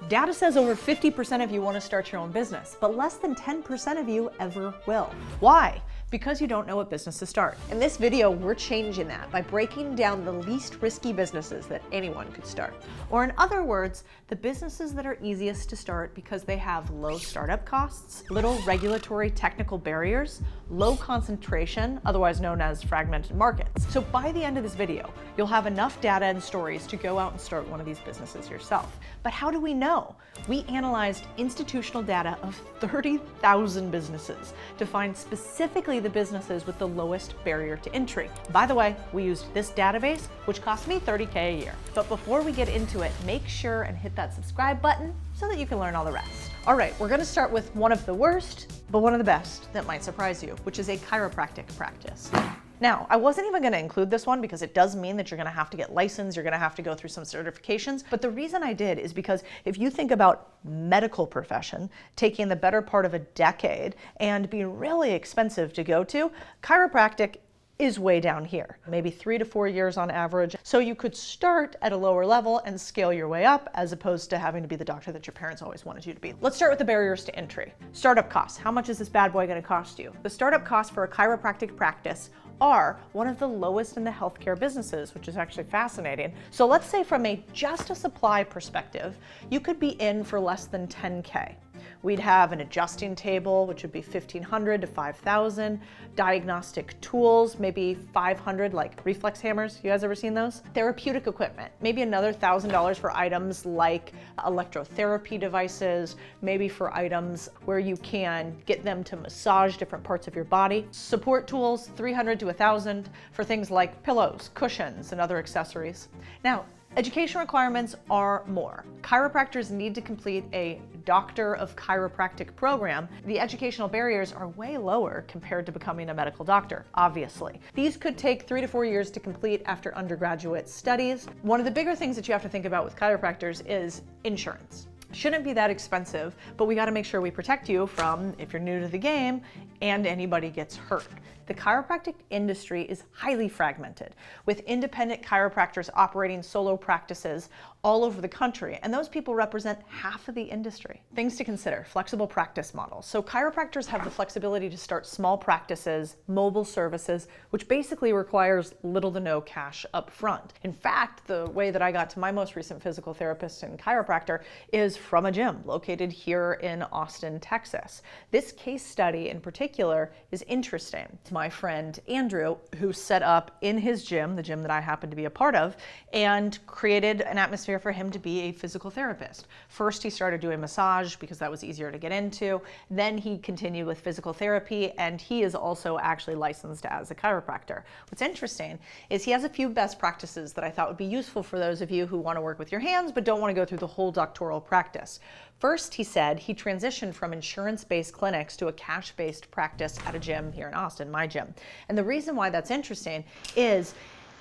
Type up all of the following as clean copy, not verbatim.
Data says over 50% of you want to start your own business, but less than 10% of you ever will. Why? Because you don't know what business to start. In this video, we're changing that by breaking down the least risky businesses that anyone could start. Or in other words, the businesses that are easiest to start because they have low startup costs, little regulatory technical barriers, low concentration, otherwise known as fragmented markets. So by the end of this video, you'll have enough data and stories to go out and start one of these businesses yourself. But how do we know? We analyzed institutional data of 30,000 businesses to find specifically the businesses with the lowest barrier to entry. By the way, we used this database, which cost me $30K a year. But before we get into it, make sure and hit that subscribe button so that you can learn all the rest. All right, we're gonna start with one of the worst, but one of the best that might surprise you, which is a chiropractic practice. Now, I wasn't even gonna include this one because it does mean that you're gonna have to get licensed, you're gonna have to go through some certifications, but the reason I did is because if you think about medical profession taking the better part of a decade and being really expensive to go to, chiropractic is way down here, maybe 3 to 4 years on average. So you could start at a lower level and scale your way up as opposed to having to be the doctor that your parents always wanted you to be. Let's start with the barriers to entry. Startup costs. How much is this bad boy gonna cost you? The startup costs for a chiropractic practice are one of the lowest in the healthcare businesses, which is actually fascinating. So let's say from just a supply perspective, you could be in for less than 10K. We'd have an adjusting table, which would be $1,500 to $5,000, diagnostic tools, maybe $500, like reflex hammers. You guys ever seen those? Therapeutic equipment, maybe another $1,000 for items like electrotherapy devices, maybe for items where you can get them to massage different parts of your body. Support tools, $300 to $1,000 for things like pillows, cushions, and other accessories. Now, education requirements are more. Chiropractors need to complete a Doctor of Chiropractic program. The educational barriers are way lower compared to becoming a medical doctor, obviously. These could take 3 to 4 years to complete after undergraduate studies. One of the bigger things that you have to think about with chiropractors is insurance. Shouldn't be that expensive, but we gotta make sure we protect you from, if you're new to the game, and anybody gets hurt. The chiropractic industry is highly fragmented, with independent chiropractors operating solo practices all over the country, and those people represent half of the industry. Things to consider: flexible practice models. So chiropractors have the flexibility to start small practices, mobile services, which basically requires little to no cash up front. In fact, the way that I got to my most recent physical therapist and chiropractor is from a gym located here in Austin, Texas. This case study in particular is interesting. My friend Andrew, who set up in his gym, the gym that I happen to be a part of, and created an atmosphere for him to be a physical therapist. First, he started doing massage because that was easier to get into. Then he continued with physical therapy, and he is also actually licensed as a chiropractor. What's interesting is he has a few best practices that I thought would be useful for those of you who want to work with your hands but don't want to go through the whole doctoral practice. First, he said he transitioned from insurance-based clinics to a cash-based practice at a gym here in Austin, my gym. And the reason why that's interesting is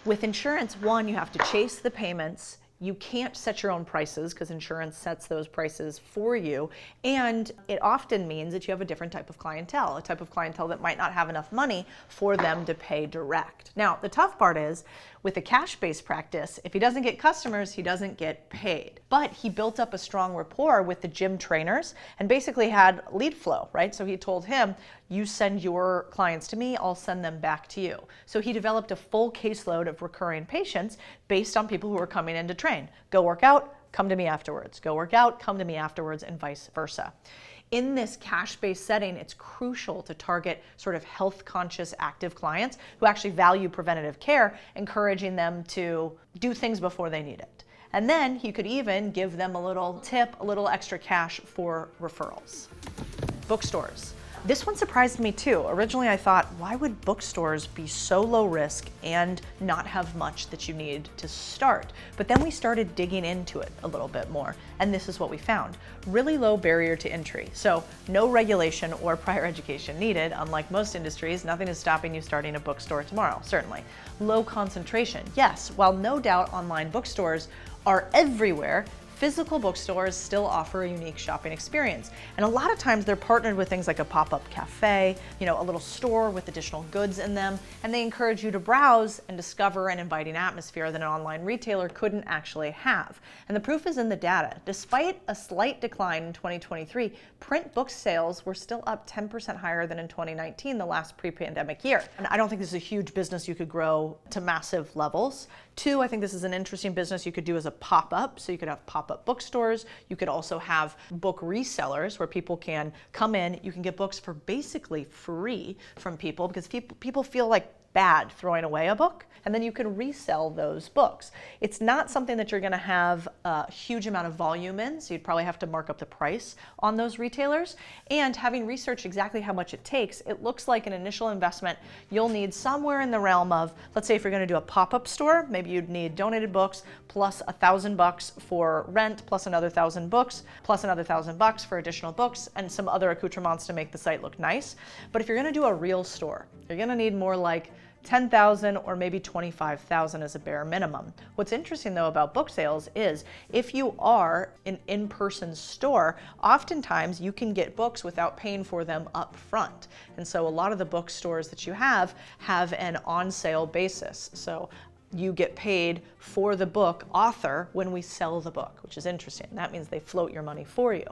with insurance, one, you have to chase the payments. You can't set your own prices because insurance sets those prices for you. And it often means that you have a different type of clientele, a type of clientele that might not have enough money for them to pay direct. Now, the tough part is with a cash-based practice, if he doesn't get customers, he doesn't get paid. But he built up a strong rapport with the gym trainers and basically had lead flow, right? So he told him, you send your clients to me, I'll send them back to you. So he developed a full caseload of recurring patients based on people who were coming in to train. Go work out, come to me afterwards. Go work out, come to me afterwards, and vice versa. In this cash-based setting, it's crucial to target sort of health-conscious active clients who actually value preventative care, encouraging them to do things before they need it. And then you could even give them a little tip, a little extra cash for referrals. Bookstores. This one surprised me too. Originally I thought, why would bookstores be so low risk and not have much that you need to start? But then we started digging into it a little bit more, and this is what we found. Really low barrier to entry. So no regulation or prior education needed. Unlike most industries, nothing is stopping you starting a bookstore tomorrow, certainly. Low concentration. Yes, while no doubt online bookstores are everywhere, Physical bookstores still offer a unique shopping experience. And a lot of times they're partnered with things like a pop-up cafe, a little store with additional goods in them, and they encourage you to browse and discover an inviting atmosphere that an online retailer couldn't actually have. And the proof is in the data. Despite a slight decline in 2023, print book sales were still up 10% higher than in 2019, the last pre-pandemic year. And I don't think this is a huge business you could grow to massive levels. 2, I think this is an interesting business you could do as a pop-up. So you could have pop-up bookstores. You could also have book resellers where people can come in. You can get books for basically free from people because people feel like bad throwing away a book, and then you can resell those books. It's not something that you're going to have a huge amount of volume in, so you'd probably have to mark up the price on those retailers. And having researched exactly how much it takes, it looks like an initial investment you'll need somewhere in the realm of, let's say if you're going to do a pop-up store, maybe you'd need donated books plus $1,000 for rent, plus another 1,000 books, plus another $1,000 for additional books, and some other accoutrements to make the site look nice. But if you're going to do a real store, you're going to need more like $10,000 or maybe $25,000 as a bare minimum. What's interesting though about book sales is if you are an in-person store, oftentimes you can get books without paying for them up front. And so a lot of the bookstores that you have an on-sale basis. So you get paid for the book author when we sell the book, which is interesting. That means they float your money for you.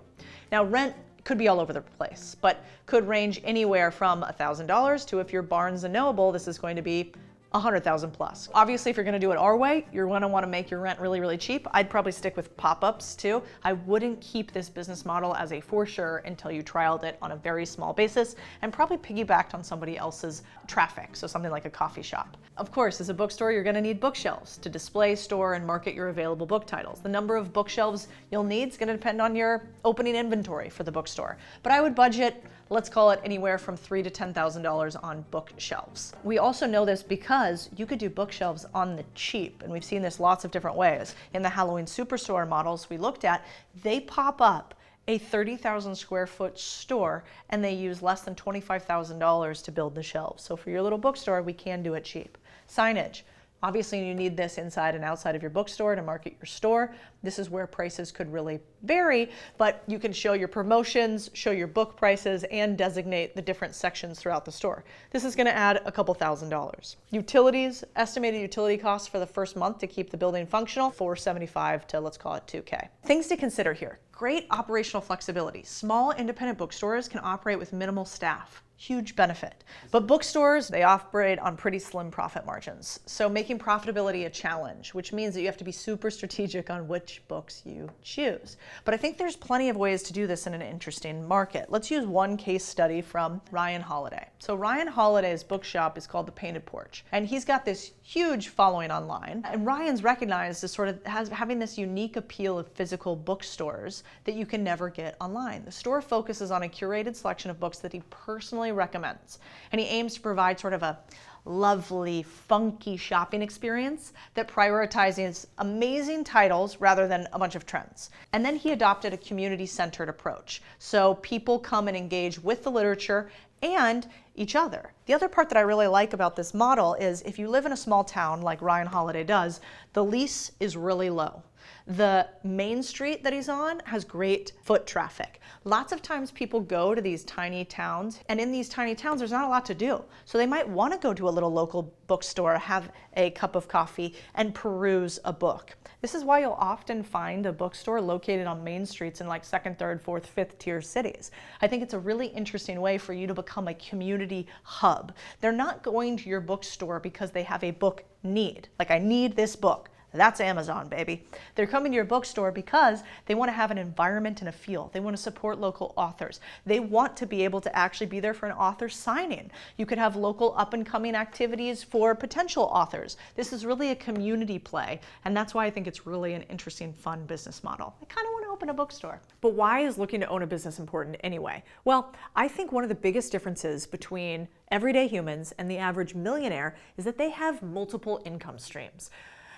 Now rent could be all over the place, but could range anywhere from $1,000 to, if you're Barnes & Noble, this is going to be $100,000 plus. Obviously, if you're going to do it our way, you're going to want to make your rent really, really cheap. I'd probably stick with pop-ups too. I wouldn't keep this business model as a for sure until you trialed it on a very small basis and probably piggybacked on somebody else's traffic, so something like a coffee shop. Of course, as a bookstore, you're going to need bookshelves to display, store, and market your available book titles. The number of bookshelves you'll need is going to depend on your opening inventory for the bookstore. But I would budget, let's call it anywhere from $3,000 to $10,000 on bookshelves. We also know this because you could do bookshelves on the cheap, and we've seen this lots of different ways. In the Halloween Superstore models we looked at, they pop up a 30,000 square foot store and they use less than $25,000 to build the shelves. So for your little bookstore, we can do it cheap. Signage. Obviously, you need this inside and outside of your bookstore to market your store. This is where prices could really vary, but you can show your promotions, show your book prices, and designate the different sections throughout the store. This is going to add a couple $1,000s. Utilities, estimated utility costs for the first month to keep the building functional, $475 to, let's call it $2K. Things to consider here. Great operational flexibility. Small independent bookstores can operate with minimal staff. Huge benefit. But bookstores, they operate on pretty slim profit margins. So making profitability a challenge, which means that you have to be super strategic on which books you choose. But I think there's plenty of ways to do this in an interesting market. Let's use one case study from Ryan Holiday. So Ryan Holiday's bookshop is called The Painted Porch, and he's got this huge following online. And Ryan's recognized as sort of having this unique appeal of physical bookstores that you can never get online. The store focuses on a curated selection of books that he personally recommends, and he aims to provide sort of a lovely, funky shopping experience that prioritizes amazing titles rather than a bunch of trends. And then he adopted a community-centered approach. So people come and engage with the literature and each other. The other part that I really like about this model is if you live in a small town like Ryan Holiday does, the lease is really low. The main street that he's on has great foot traffic. Lots of times people go to these tiny towns, and in these tiny towns there's not a lot to do. So they might want to go to a little local bookstore, have a cup of coffee, and peruse a book. This is why you'll often find a bookstore located on main streets in like second, third, fourth, fifth tier cities. I think it's a really interesting way for you to become a community hub. They're not going to your bookstore because they have a book need. Like, I need this book. That's Amazon, baby. They're coming to your bookstore because they want to have an environment and a feel. They want to support local authors. They want to be able to actually be there for an author signing. You could have local up-and-coming activities for potential authors. This is really a community play, and that's why I think it's really an interesting, fun business model. I kind of want to open a bookstore. But why is looking to own a business important anyway? Well, I think one of the biggest differences between everyday humans and the average millionaire is that they have multiple income streams.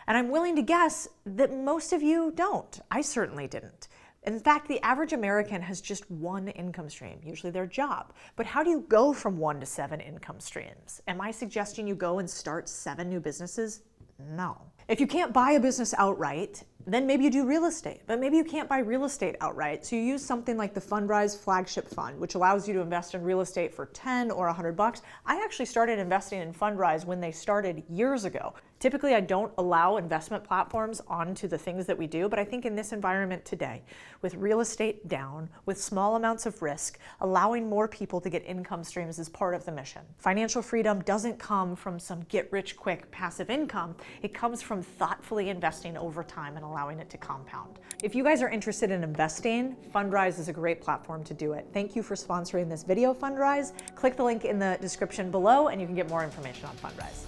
And I'm willing to guess that most of you don't. I certainly didn't. In fact, the average American has just one income stream, usually their job. But how do you go from 1 to 7 income streams? Am I suggesting you go and start 7 new businesses? No. If you can't buy a business outright, then maybe you do real estate, but maybe you can't buy real estate outright. So you use something like the Fundrise Flagship Fund, which allows you to invest in real estate for 10 or $100. I actually started investing in Fundrise when they started years ago. Typically, I don't allow investment platforms onto the things that we do, but I think in this environment today, with real estate down, with small amounts of risk, allowing more people to get income streams is part of the mission. Financial freedom doesn't come from some get-rich-quick passive income. It comes from thoughtfully investing over time and allowing it to compound. If you guys are interested in investing, Fundrise is a great platform to do it. Thank you for sponsoring this video, Fundrise. Click the link in the description below and you can get more information on Fundrise.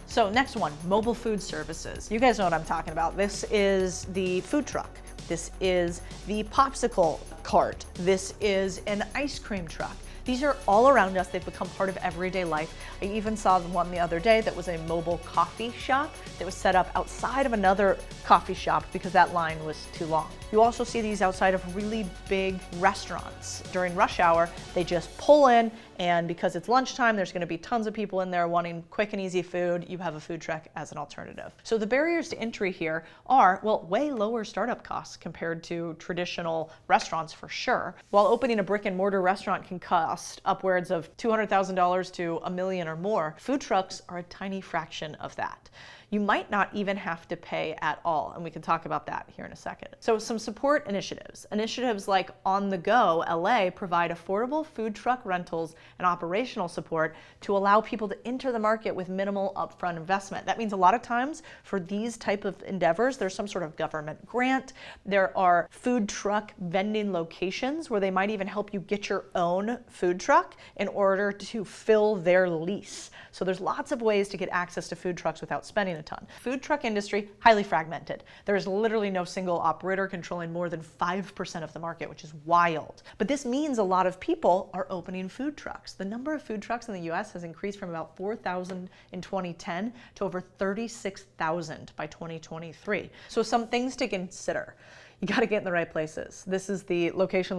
So next one, mobile food services. You guys know what I'm talking about. This is the food truck. This is the popsicle cart. This is an ice cream truck. These are all around us. They've become part of everyday life. I even saw one the other day that was a mobile coffee shop that was set up outside of another coffee shop because that line was too long. You also see these outside of really big restaurants. During rush hour, they just pull in, and because it's lunchtime, there's gonna be tons of people in there wanting quick and easy food. You have a food truck as an alternative. So the barriers to entry here are, well, way lower startup costs compared to traditional restaurants for sure. While opening a brick and mortar restaurant can cost upwards of $200,000 to $1 million or more, food trucks are a tiny fraction of that. You might not even have to pay at all, and we can talk about that here in a second. So some support initiatives. Initiatives like On The Go LA provide affordable food truck rentals and operational support to allow people to enter the market with minimal upfront investment. That means a lot of times for these type of endeavors, there's some sort of government grant. There are food truck vending locations where they might even help you get your own food truck in order to fill their lease. So there's lots of ways to get access to food trucks without spending a ton. Food truck industry, highly fragmented. There is literally no single operator controlling more than 5% of the market, which is wild. But this means a lot of people are opening food trucks. The number of food trucks in the US has increased from about 4,000 in 2010 to over 36,000 by 2023. So some things to consider. You got to get in the right places. This is the location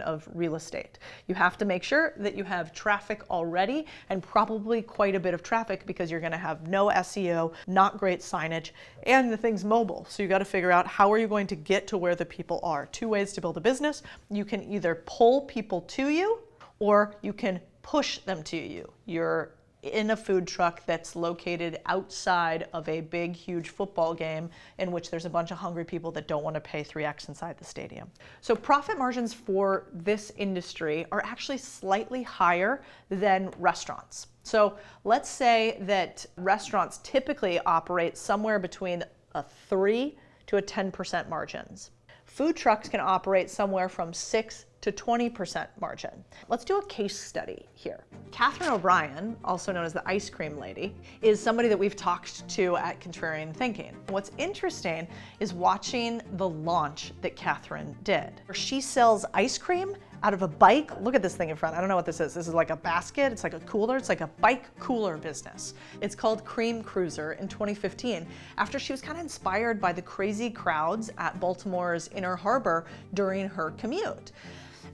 of real estate. You have to make sure that you have traffic already, and probably quite a bit of traffic because you're going to have no SEO, not great signage, and the thing's mobile. So you got to figure out how are you going to get to where the people are. Two ways to build a business. You can either pull people to you or you can push them to you. You're in a food truck that's located outside of a big, huge football game in which there's a bunch of hungry people that don't want to pay 3x inside the stadium. So profit margins for this industry are actually slightly higher than restaurants. So let's say that restaurants typically operate somewhere between a 3 to a 10% margins. Food trucks can operate somewhere from 6 to 20% margin. Let's do a case study here. Catherine O'Brien, also known as the ice cream lady, is somebody that we've talked to at Contrarian Thinking. What's interesting is watching the launch that Catherine did. She sells ice cream out of a bike. Look at this thing in front. I don't know what this is. This is like a basket. It's like a cooler. It's like a bike cooler business. It's called Cream Cruiser in 2015 after she was kind of inspired by the crazy crowds at Baltimore's Inner Harbor during her commute.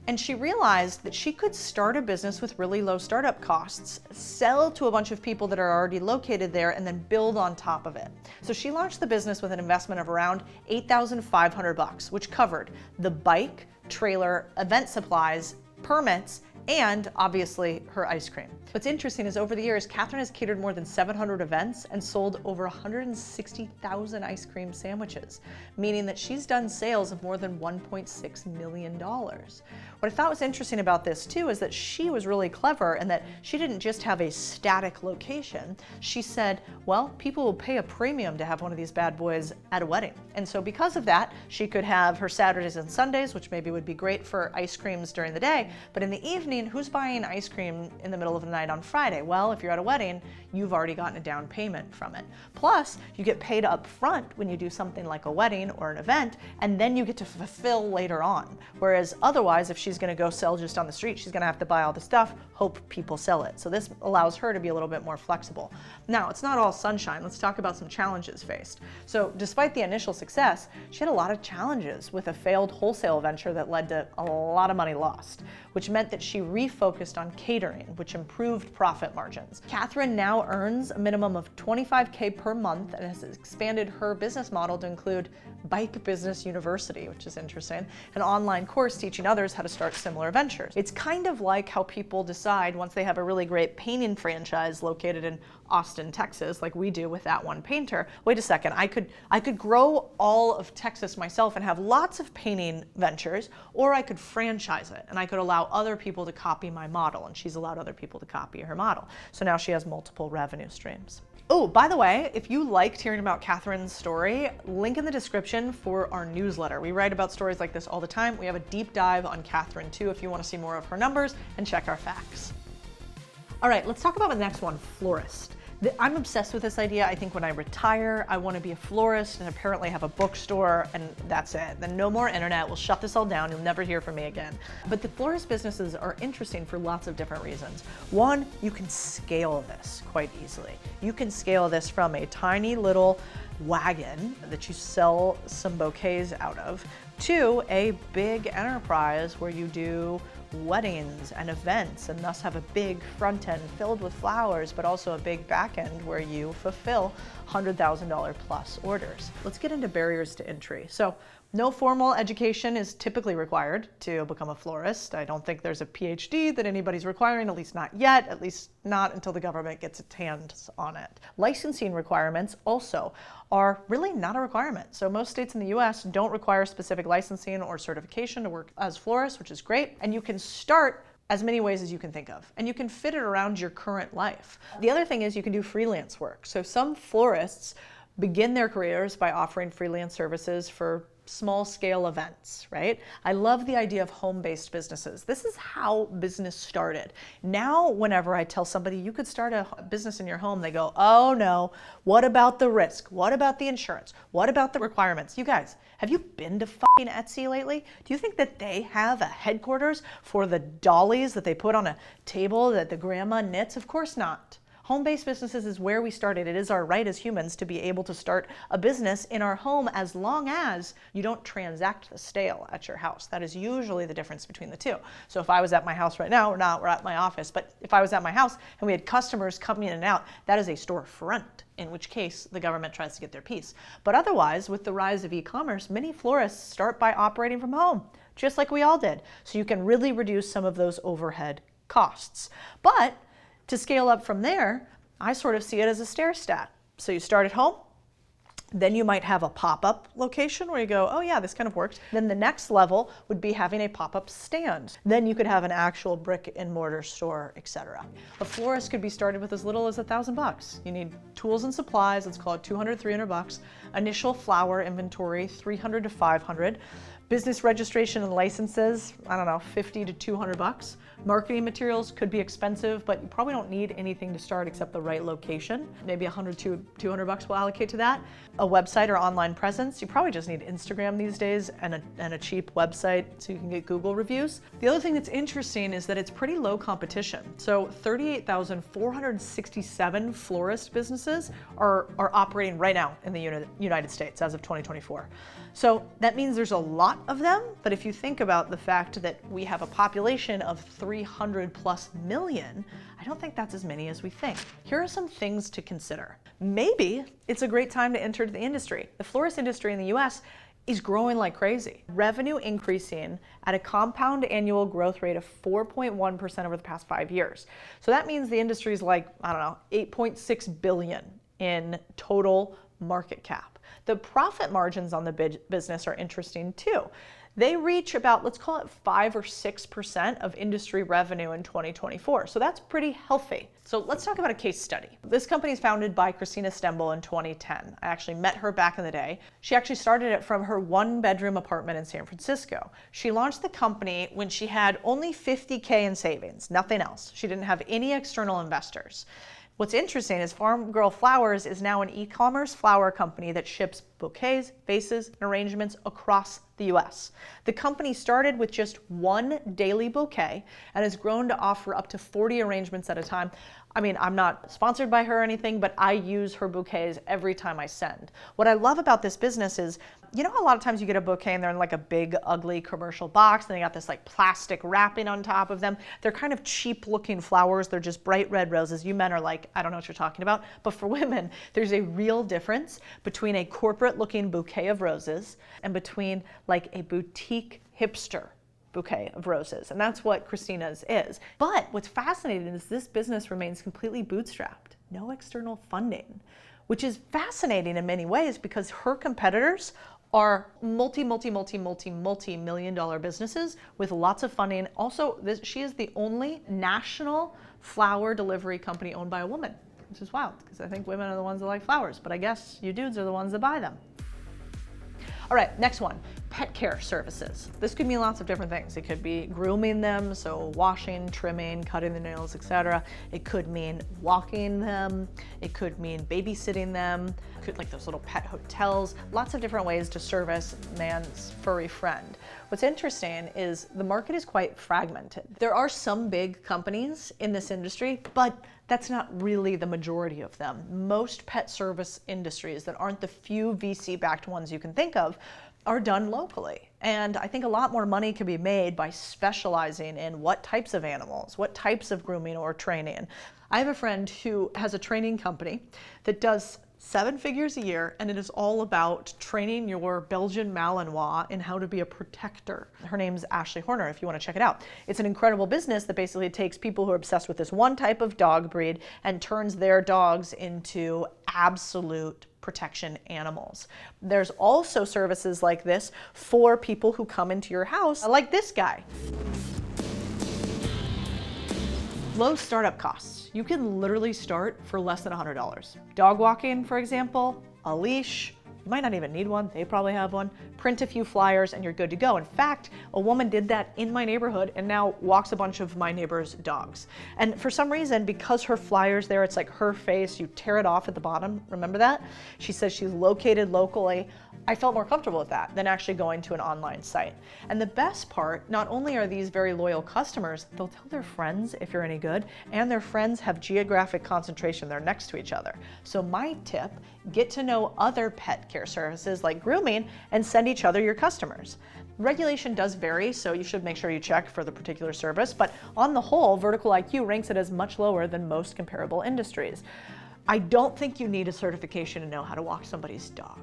And she realized that she could start a business with really low startup costs, sell to a bunch of people that are already located there, and then build on top of it. So she launched the business with an investment of around $8,500, which covered the bike, trailer, event supplies, permits, and obviously her ice cream. What's interesting is over the years, Catherine has catered more than 700 events and sold over 160,000 ice cream sandwiches, meaning that she's done sales of more than $1.6 million. What I thought was interesting about this too is that she was really clever and that she didn't just have a static location. She said, well, people will pay a premium to have one of these bad boys at a wedding. And so because of that, she could have her Saturdays and Sundays, which maybe would be great for ice creams during the day, but in the evening, who's buying ice cream in the middle of the night on Friday? Well, if you're at a wedding, you've already gotten a down payment from it. Plus, you get paid up front when you do something like a wedding or an event, and then you get to fulfill later on. Whereas otherwise, if she's gonna go sell just on the street, she's gonna have to buy all the stuff, hope people sell it. So this allows her to be a little bit more flexible. Now, it's not all sunshine. Let's talk about some challenges faced. So despite the initial success, she had a lot of challenges with a failed wholesale venture that led to a lot of money lost, which meant that she refocused on catering, which improved profit margins. Catherine now earns a minimum of $25K per month and has expanded her business model to include Bike Business University, which is interesting, an online course teaching others how to start similar ventures. It's kind of like how people decide once they have a really great painting franchise located in Austin, Texas, like we do with that one painter. Wait a second, I could grow all of Texas myself and have lots of painting ventures, or I could franchise it and I could allow other people to copy my model, and she's allowed other people to copy her model. So now she has multiple revenue streams. Oh, by the way, if you liked hearing about Catherine's story, link in the description for our newsletter. We write about stories like this all the time. We have a deep dive on Catherine too if you want to see more of her numbers and check our facts. All right, let's talk about the next one, florist. I'm obsessed with this idea. I think when I retire, I want to be a florist and apparently have a bookstore, and that's it. Then no more internet. We'll shut this all down. You'll never hear from me again. But the florist businesses are interesting for lots of different reasons. One, you can scale this quite easily. You can scale this from a tiny little wagon that you sell some bouquets out of to a big enterprise where you do weddings and events and thus have a big front end filled with flowers, but also a big back end where you fulfill $100,000 plus orders. Let's get into barriers to entry. So no formal education is typically required to become a florist. I don't think there's a PhD that anybody's requiring, at least not yet, at least not until the government gets its hands on it. Licensing requirements also are really not a requirement. So most states in the US don't require specific licensing or certification to work as florists, which is great. And you can start as many ways as you can think of, and you can fit it around your current life. The other thing is you can do freelance work. So some florists begin their careers by offering freelance services for small scale events, right? I love the idea of home-based businesses. This is how business started. Now, whenever I tell somebody you could start a business in your home, they go, oh no, what about the risk? What about the insurance? What about the requirements? You guys, have you been to fucking Etsy lately? Do you think that they have a headquarters for the dollies that they put on a table that the grandma knits? Of course not. Home-based businesses is where we started. It is our right as humans to be able to start a business in our home as long as you don't transact the sale at your house. That is usually the difference between the two. So if I was at my house right now, we're at my office, but if I was at my house and we had customers coming in and out, that is a storefront, in which case the government tries to get their piece. But otherwise, with the rise of e-commerce, many florists start by operating from home, just like we all did. So you can really reduce some of those overhead costs. But to scale up from there, I sort of see it as a stair step. So you start at home, then you might have a pop-up location where you go, oh yeah, this kind of works. Then the next level would be having a pop-up stand. Then you could have an actual brick and mortar store, etc. A florist could be started with as little as $1,000. You need tools and supplies, let's call it $200, $300. Initial flower inventory, $300 to $500. Business registration and licenses, I don't know, $50 to $200. Marketing materials could be expensive, but you probably don't need anything to start except the right location. Maybe $100 to $200 will allocate to that. A website or online presence, you probably just need Instagram these days and a cheap website so you can get Google reviews. The other thing that's interesting is that it's pretty low competition. So 38,467 florist businesses are operating right now in the United States as of 2024. So that means there's a lot of them, but if you think about the fact that we have a population of 300 plus million, I don't think that's as many as we think. Here are some things to consider. Maybe it's a great time to enter the industry. The florist industry in the US is growing like crazy. Revenue increasing at a compound annual growth rate of 4.1% over the past 5 years. So that means the industry is like, I don't know, 8.6 billion in total market cap. The profit margins on the business are interesting too. They reach about, let's call it 5 or 6% of industry revenue in 2024. So that's pretty healthy. So let's talk about a case study. This company is founded by Christina Stembel in 2010. I actually met her back in the day. She actually started it from her 1-bedroom apartment in San Francisco. She launched the company when she had only $50K in savings, nothing else. She didn't have any external investors. What's interesting is Farm Girl Flowers is now an e-commerce flower company that ships bouquets, vases, and arrangements across the US. The company started with just one daily bouquet and has grown to offer up to 40 arrangements at a time. I mean, I'm not sponsored by her or anything, but I use her bouquets every time I send. What I love about this business is, you know, a lot of times you get a bouquet and they're in like a big, ugly commercial box, and they got this like plastic wrapping on top of them. They're kind of cheap looking flowers. They're just bright red roses. You men are like, I don't know what you're talking about. But for women, there's a real difference between a corporate looking bouquet of roses and between like a boutique hipster bouquet of roses. And that's what Christina's is. But what's fascinating is this business remains completely bootstrapped, no external funding, which is fascinating in many ways because her competitors are multi-million dollar businesses with lots of funding. Also, she is the only national flower delivery company owned by a woman, which is wild because I think women are the ones that like flowers, but I guess you dudes are the ones that buy them. All right, next one, pet care services. This could mean lots of different things. It could be grooming them, so washing, trimming, cutting the nails, etc. It could mean walking them. It could mean babysitting them. It could like those little pet hotels. Lots of different ways to service man's furry friend. What's interesting is the market is quite fragmented. There are some big companies in this industry, but that's not really the majority of them. Most pet service industries that aren't the few VC-backed ones you can think of are done locally. And I think a lot more money can be made by specializing in what types of animals, what types of grooming or training. I have a friend who has a training company that does 7 figures a year, and it is all about training your Belgian Malinois in how to be a protector. Her name's Ashley Horner, if you want to check it out. It's an incredible business that basically takes people who are obsessed with this one type of dog breed and turns their dogs into absolute protection animals. There's also services like this for people who come into your house, like this guy. Low startup costs. You can literally start for less than $100. Dog walking, for example, a leash. You might not even need one, they probably have one. Print a few flyers and you're good to go. In fact, a woman did that in my neighborhood and now walks a bunch of my neighbors' dogs. And for some reason, because her flyer's there, it's like her face, you tear it off at the bottom, remember that? She says she's located locally. I felt more comfortable with that than actually going to an online site. And the best part, not only are these very loyal customers, they'll tell their friends if you're any good, and their friends have geographic concentration. They're next to each other. So my tip, get to know other pet care services like grooming and send each other your customers. Regulation does vary, so you should make sure you check for the particular service, but on the whole, Vertical IQ ranks it as much lower than most comparable industries. I don't think you need a certification to know how to walk somebody's dog.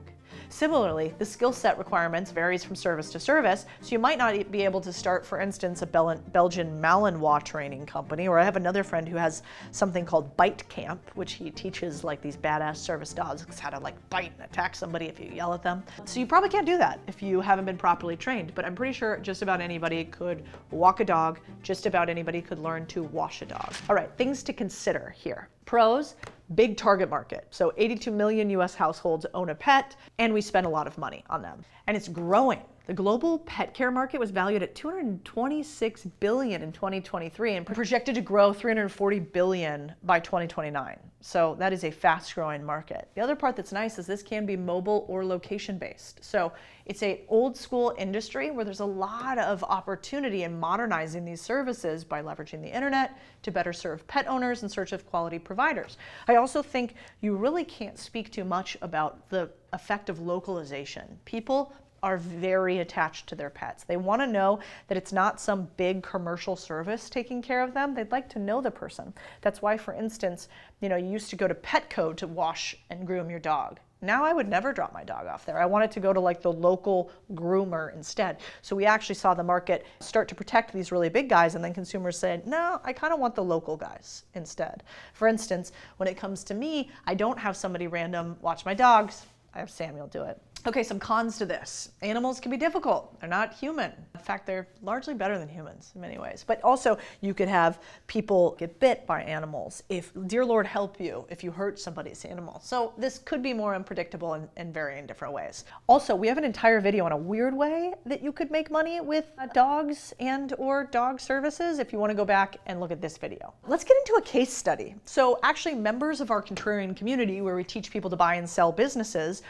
Similarly, the skill set requirements varies from service to service, so you might not be able to start, for instance, a Belgian Malinois training company, or I have another friend who has something called Bite Camp, which he teaches like these badass service dogs how to like bite and attack somebody if you yell at them. So you probably can't do that if you haven't been properly trained, but I'm pretty sure just about anybody could walk a dog, just about anybody could learn to wash a dog. All right, things to consider here. Pros, big target market. So 82 million US households own a pet, and we spend a lot of money on them. And it's growing. The global pet care market was valued at $226 billion in 2023 and projected to grow $340 billion by 2029. So that is a fast-growing market. The other part that's nice is this can be mobile or location-based. So it's an old-school industry where there's a lot of opportunity in modernizing these services by leveraging the internet to better serve pet owners in search of quality providers. I also think you really can't speak too much about the effect of localization. People are very attached to their pets. They want to know that it's not some big commercial service taking care of them. They'd like to know the person. That's why, for instance, you used to go to Petco to wash and groom your dog. Now I would never drop my dog off there. I wanted to go to like the local groomer instead. So we actually saw the market start to protect these really big guys, and then consumers said, no, I kind of want the local guys instead. For instance, when it comes to me, I don't have somebody random watch my dogs. I have Samuel do it. Okay, some cons to this. Animals can be difficult. They're not human. In fact, they're largely better than humans in many ways. But also, you could have people get bit by animals. If, dear Lord help you, if you hurt somebody's animal. So this could be more unpredictable in varying different ways. Also, we have an entire video on a weird way that you could make money with dogs and or dog services if you want to go back and look at this video. Let's get into a case study. So actually, members of our Contrarian community, where we teach people to buy and sell businesses,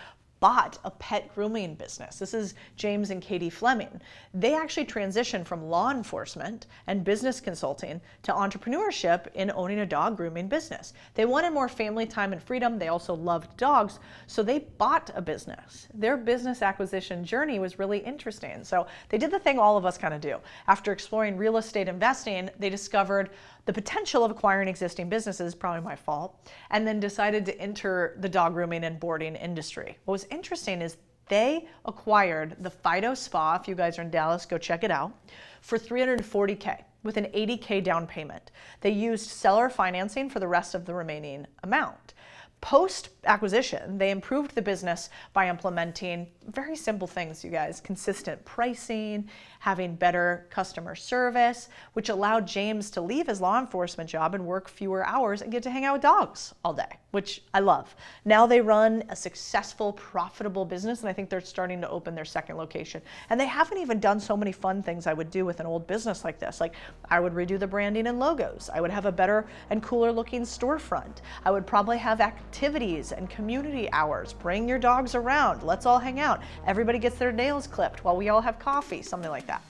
bought a pet grooming business. This is James and Codie Fleming. They actually transitioned from law enforcement and business consulting to entrepreneurship in owning a dog grooming business. They wanted more family time and freedom. They also loved dogs, so they bought a business. Their business acquisition journey was really interesting. So they did the thing all of us kind of do. After exploring real estate investing, they discovered the potential of acquiring existing businesses, probably my fault, and then decided to enter the dog grooming and boarding industry. What was interesting is they acquired the Fido Spa, if you guys are in Dallas, go check it out, for $340K with an $80K down payment. They used seller financing for the rest of the remaining amount. Post-acquisition, they improved the business by implementing very simple things, you guys. Consistent pricing, having better customer service, which allowed James to leave his law enforcement job and work fewer hours and get to hang out with dogs all day, which I love. Now they run a successful, profitable business, and I think they're starting to open their second location. And they haven't even done so many fun things I would do with an old business like this. Like, I would redo the branding and logos. I would have a better and cooler looking storefront. I would probably have activities and community hours. Bring your dogs around. Let's all hang out. Everybody gets their nails clipped while we all have coffee, something like that.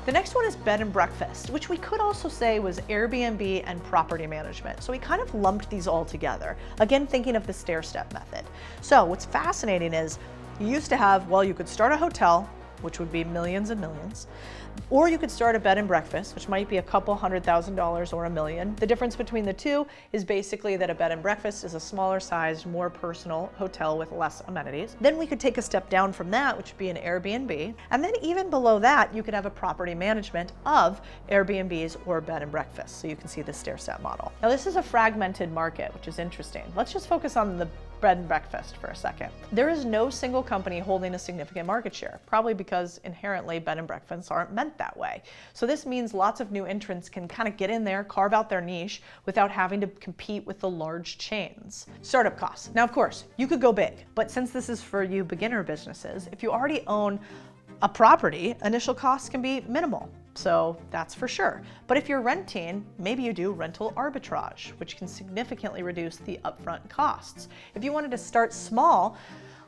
The next one is bed and breakfast, which we could also say was Airbnb and property management. So we kind of lumped these all together. Again, thinking of the stair-step method. So what's fascinating is you used to have, well, you could start a hotel, which would be millions and millions, or you could start a bed and breakfast, which might be a couple $100,000 or $1 million. The difference between the two is basically that a bed and breakfast is a smaller sized, more personal hotel with less amenities. Then we could take a step down from that, which would be an Airbnb. And then even below that, you could have a property management of Airbnbs or bed and breakfast. So you can see the stair-step model. Now this is a fragmented market, which is interesting. Let's just focus on the bed and breakfast for a second. There is no single company holding a significant market share, probably because inherently bed and breakfasts aren't meant that way. So this means lots of new entrants can kind of get in there, carve out their niche without having to compete with the large chains. Startup costs. Now, of course, you could go big, but since this is for you beginner businesses, if you already own a property, initial costs can be minimal. So that's for sure. But if you're renting, maybe you do rental arbitrage, which can significantly reduce the upfront costs. If you wanted to start small,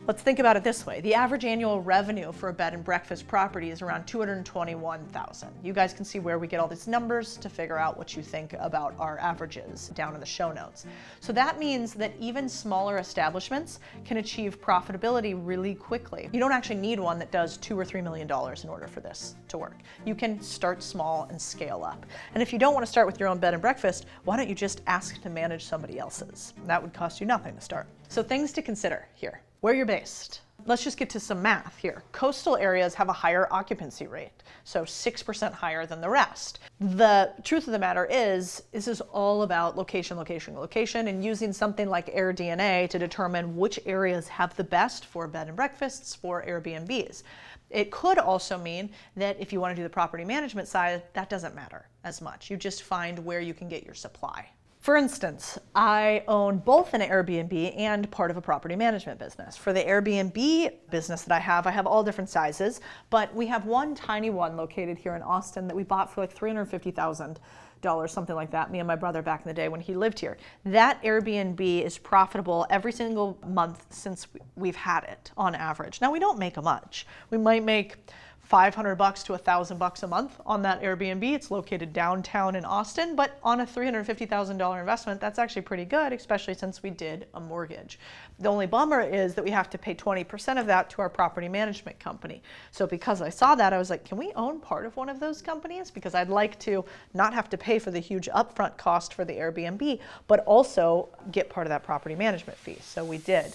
let's think about it this way. The average annual revenue for a bed and breakfast property is around $221,000. You guys can see where we get all these numbers to figure out what you think about our averages down in the show notes. So that means that even smaller establishments can achieve profitability really quickly. You don't actually need one that does $2 or $3 million in order for this to work. You can start small and scale up. And if you don't want to start with your own bed and breakfast, why don't you just ask to manage somebody else's? That would cost you nothing to start. So things to consider here. Where you're based. Let's just get to some math here. Coastal areas have a higher occupancy rate, so 6% higher than the rest. The truth of the matter is, this is all about location, location, location, and using something like AirDNA to determine which areas have the best for bed and breakfasts, for Airbnbs. It could also mean that if you want to do the property management side, that doesn't matter as much. You just find where you can get your supply. For instance, I own both an Airbnb and part of a property management business. For the Airbnb business that I have all different sizes, but we have one tiny one located here in Austin that we bought for like $350,000, something like that, me and my brother back in the day when he lived here. That Airbnb is profitable every single month since we've had it on average. Now we don't make much. We might make $500 to $1,000 a month on that Airbnb. It's located downtown in Austin, but on a $350,000 investment, that's actually pretty good, especially since we did a mortgage. The only bummer is that we have to pay 20% of that to our property management company. So because I saw that, I was like, can we own part of one of those companies? Because I'd like to not have to pay for the huge upfront cost for the Airbnb, but also get part of that property management fee. So we did.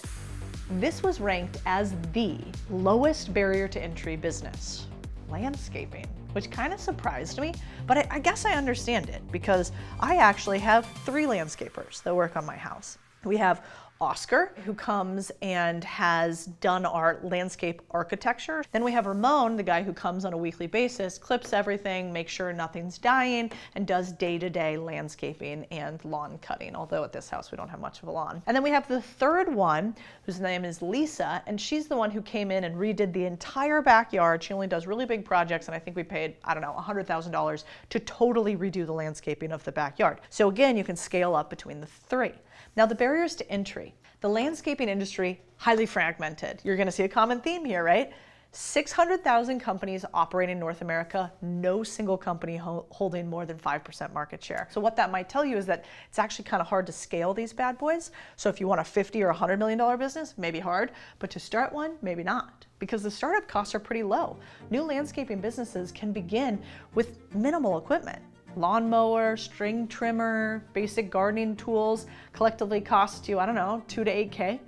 This was ranked as the lowest barrier to entry business, landscaping, which kind of surprised me, but I guess I understand it because I actually have 3 landscapers that work on my house. We have Oscar, who comes and has done our landscape architecture. Then we have Ramon, the guy who comes on a weekly basis, clips everything, makes sure nothing's dying, and does day-to-day landscaping and lawn cutting, although at this house we don't have much of a lawn. And then we have the third one, whose name is Lisa, and she's the one who came in and redid the entire backyard. She only does really big projects, and I think we paid, I don't know, $100,000 to totally redo the landscaping of the backyard. So again, you can scale up between the 3. Now, the barriers to entry. The landscaping industry, highly fragmented. You're going to see a common theme here, right? 600,000 companies operate in North America, no single company holding more than 5% market share. So what that might tell you is that it's actually kind of hard to scale these bad boys. So if you want a $50 or $100 million business, maybe hard, but to start one, maybe not, because the startup costs are pretty low. New landscaping businesses can begin with minimal equipment. Lawnmower, string trimmer, basic gardening tools collectively cost you, I don't know, 2 to 8K.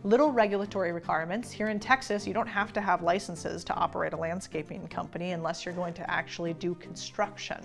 Little regulatory requirements. Here in Texas, you don't have to have licenses to operate a landscaping company unless you're going to actually do construction.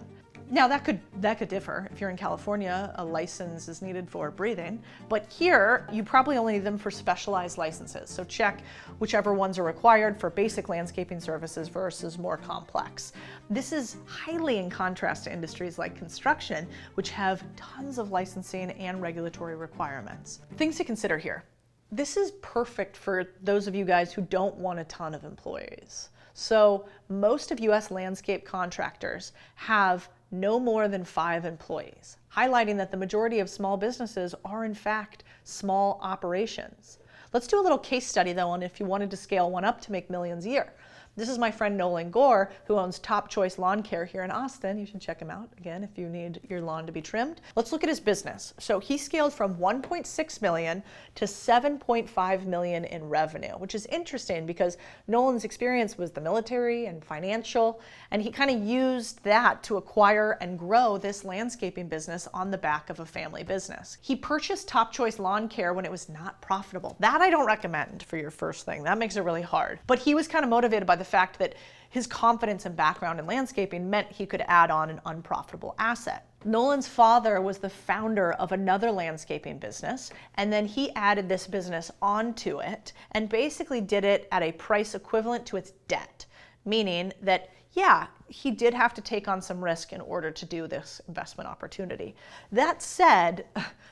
Now that could differ. If you're in California, a license is needed for breathing, but here you probably only need them for specialized licenses. So check whichever ones are required for basic landscaping services versus more complex. This is highly in contrast to industries like construction, which have tons of licensing and regulatory requirements. Things to consider here. This is perfect for those of you guys who don't want a ton of employees. So most of US landscape contractors have no more than 5 employees, highlighting that the majority of small businesses are in fact small operations. Let's do a little case study though on if you wanted to scale one up to make millions a year. This is my friend Nolan Gore, who owns Top Choice Lawn Care here in Austin. You should check him out, again, if you need your lawn to be trimmed. Let's look at his business. So he scaled from 1.6 million to 7.5 million in revenue, which is interesting because Nolan's experience was the military and financial, and he kind of used that to acquire and grow this landscaping business on the back of a family business. He purchased Top Choice Lawn Care when it was not profitable. That I don't recommend for your first thing. That makes it really hard. But he was kind of motivated by the fact that his confidence and background in landscaping meant he could add on an unprofitable asset. Nolan's father was the founder of another landscaping business, and then he added this business onto it and basically did it at a price equivalent to its debt, meaning that, yeah, he did have to take on some risk in order to do this investment opportunity. That said,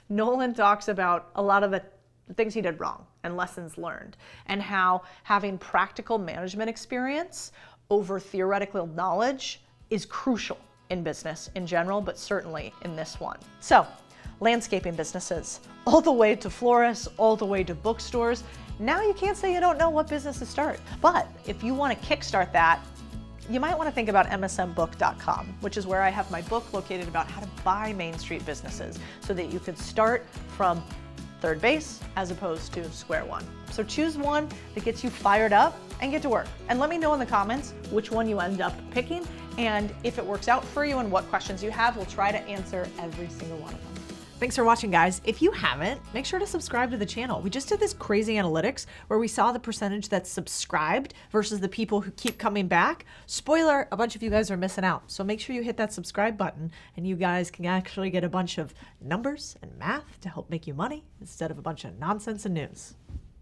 Nolan talks about a lot of the things he did wrong and lessons learned, and how having practical management experience over theoretical knowledge is crucial in business in general, but certainly in this one. So, landscaping businesses, all the way to florists, all the way to bookstores. Now you can't say you don't know what business to start. But if you want to kickstart that, you might want to think about msmbook.com, which is where I have my book located about how to buy Main Street businesses so that you could start from third base as opposed to square one. So choose one that gets you fired up and get to work. And let me know in the comments which one you end up picking, and if it works out for you and what questions you have, we'll try to answer every single one of them. Thanks for watching, guys. If you haven't, make sure to subscribe to the channel. We just did this crazy analytics where we saw the percentage that's subscribed versus the people who keep coming back. Spoiler, a bunch of you guys are missing out. So make sure you hit that subscribe button and you guys can actually get a bunch of numbers and math to help make you money instead of a bunch of nonsense and news.